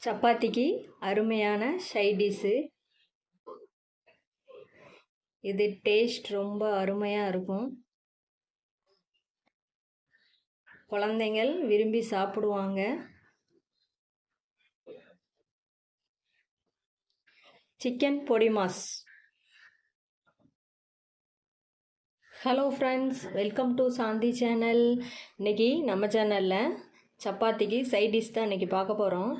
சப்பாத்திக்கு அருமையான side dish. இது டேஸ்ட் ரொம்ப அருமையாக இருக்கும். குழந்தைங்கள் விரும்பி சாப்பிடுவாங்க. Chicken podi mass. Hello friends, welcome to Shanthi channel. இன்றைக்கி நம்ம சேனலில் சப்பாத்திக்கு சைட் டிஷ் தான் இன்றைக்கி பார்க்க போகிறோம்.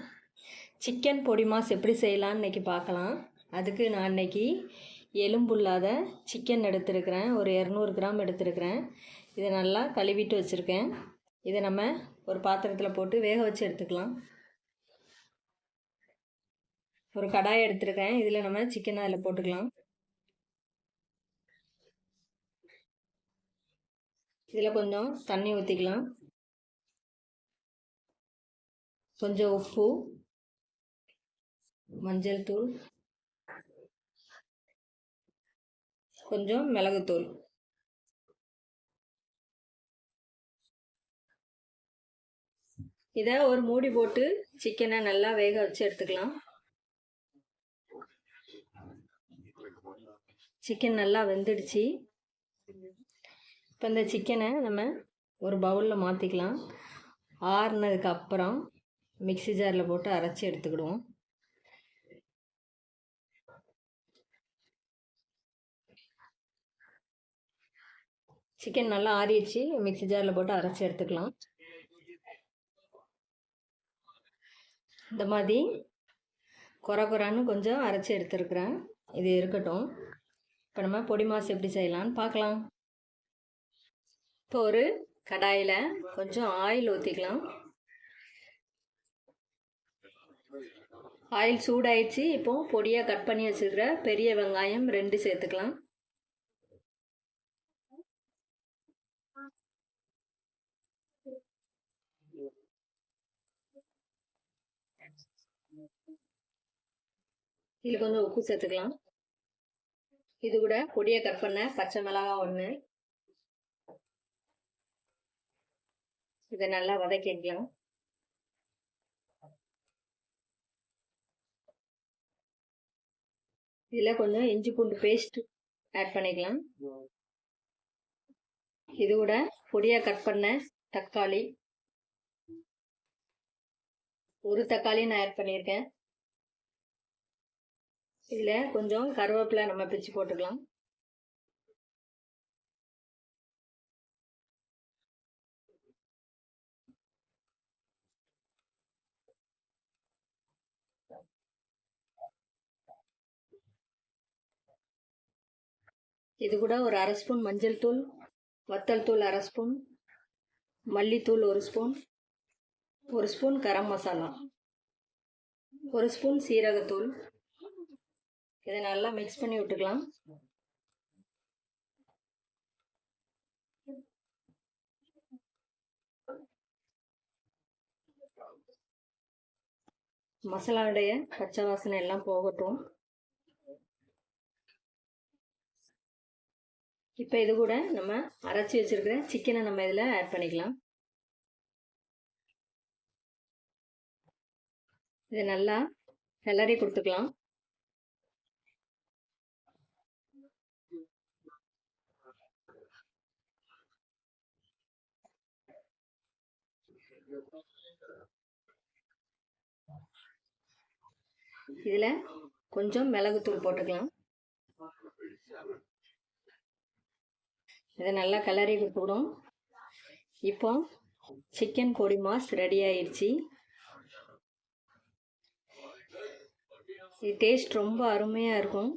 சிக்கன் பொடி மாஸ் எப்படி செய்யலான்னு இன்றைக்கி பார்க்கலாம். அதுக்கு நான் இன்றைக்கி எலும்புள்ளாத சிக்கன் எடுத்துருக்கிறேன். ஒரு 200 கிராம் எடுத்துருக்கிறேன். இதை நல்லா கழுவிட்டு வச்சுருக்கேன். இதை நம்ம ஒரு பாத்திரத்தில் போட்டு வேக வச்சு எடுத்துக்கலாம். ஒரு கடாய் எடுத்துருக்கேன். இதில் நம்ம சிக்கன் அதில் போட்டுக்கலாம். இதில் கொஞ்சம் தண்ணி ஊற்றிக்கலாம். கொஞ்சம் உப்பு, மஞ்சள் தூள், கொஞ்சம் மிளகுத்தூள். இதை ஒரு மூடி போட்டு சிக்கனை நல்லா வேக வச்சு எடுத்துக்கலாம். சிக்கன் நல்லா வெந்துடுச்சு. இப்போ இந்த சிக்கனை நம்ம ஒரு பவுலில் மாற்றிக்கலாம். ஆறுனதுக்கு அப்புறம் மிக்ஸி ஜாரில் போட்டு அரைச்சி எடுத்துக்கிடுவோம். சிக்கன் நல்லா ஆறிடுச்சு. மிக்ஸி ஜாரில் போட்டு அரைச்சி எடுத்துக்கலாம். இந்த மாதிரி குறான்னு கொஞ்சம் அரைச்சி எடுத்துருக்குறேன். இது இருக்கட்டும். இப்போ நம்ம பொடி மாஸ் எப்படி செய்யலான்னு பார்க்கலாம். இப்போ ஒரு கடாயில் கொஞ்சம் ஆயில் ஊற்றிக்கலாம். ஆயில் சூடாயிடுச்சு. இப்போ பொடியாக கட் பண்ணி வச்சுருக்கிற பெரிய வெங்காயம் 2 சேர்த்துக்கலாம். இதில் கொஞ்சம் உப்பு சேர்த்துக்கலாம். இது கூட பொடியை கட் பண்ண பச்சை மிளகாய் 1. இதை நல்லா வதக்கிக்கலாம். இதில் கொஞ்சம் இஞ்சி பூண்டு பேஸ்ட் ஆட் பண்ணிக்கலாம். இது கூட பொடியாக கட் பண்ண தக்காளி, ஒரு தக்காளி நான் ஆட் பண்ணியிருக்கேன். இதில் கொஞ்சம் கருவேப்பிலை நம்ம பிச்சு போட்டுக்கலாம். இது கூட ஒரு 1/2 ஸ்பூன் மஞ்சள் தூள், வத்தல் தூள் 1/2 ஸ்பூன், மல்லித்தூள் 1 spoon, 1 spoon garam masala, 1 spoon சீரகத்தூள். இதை நல்லா மிக்ஸ் பண்ணி விட்டுக்கலாம். மசாலாவுடைய பச்சை வாசனை எல்லாம் போகட்டும். இப்போ இது கூட நம்ம அரைச்சி வச்சிருக்கிற சிக்கனை நம்ம இதில் ஆட் பண்ணிக்கலாம். இதை நல்லா கிளறி கொடுத்துக்கலாம். இதில் கொஞ்சம் மிளகுத்தூள் போட்டுக்கலாம். இதை நல்லா கிளறி கொடுத்துடும். இப்போ சிக்கன் பொடி மாஸ் ரெடி ஆயிடுச்சு. இது டேஸ்ட் ரொம்ப அருமையாக இருக்கும்.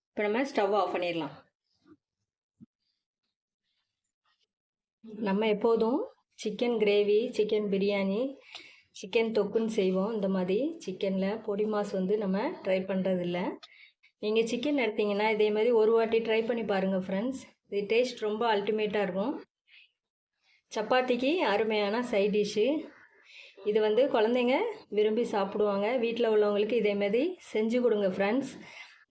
இப்போ நம்ம ஸ்டவ் ஆஃப் பண்ணிடலாம். நம்ம எப்போதும் chicken gravy, chicken biryani, chicken தொக்குன்னு செய்வோம். இந்த மாதிரி சிக்கனில் பொடி மாஸ் நம்ம ட்ரை பண்ணுறதில்ல. நீங்கள் சிக்கன் எடுத்தீங்கன்னா இதே மாதிரி ஒரு வாட்டி ட்ரை பண்ணி பாருங்கள் ஃப்ரெண்ட்ஸ். இது டேஸ்ட் ரொம்ப அல்டிமேட்டாக இருக்கும். சப்பாத்திக்கு அருமையான சைட் டிஷ்ஷு. இது குழந்தைங்க விரும்பி சாப்பிடுவாங்க. வீட்டில் உள்ளவங்களுக்கு இதேமாதிரி செஞ்சு கொடுங்க ஃப்ரெண்ட்ஸ்.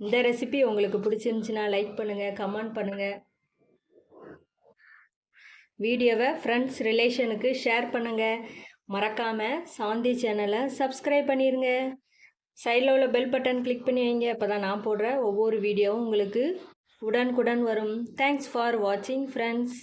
இந்த ரெசிபி உங்களுக்கு பிடிச்சிருந்துச்சின்னா லைக் பண்ணுங்கள், கமெண்ட் பண்ணுங்கள். வீடியோவை ஃப்ரெண்ட்ஸ் ரிலேஷனுக்கு ஷேர் பண்ணுங்கள். மறக்காமல் சாந்தி சேனலை சப்ஸ்கிரைப் பண்ணிடுங்க. சைடில் உள்ள பெல் பட்டன் கிளிக் பண்ணி வைங்க. அப்போ தான் நான் போடுற ஒவ்வொரு வீடியோவும் உங்களுக்கு உடனுக்குடன் வரும். தேங்க்ஸ் ஃபார் வாட்சிங் ஃப்ரெண்ட்ஸ்.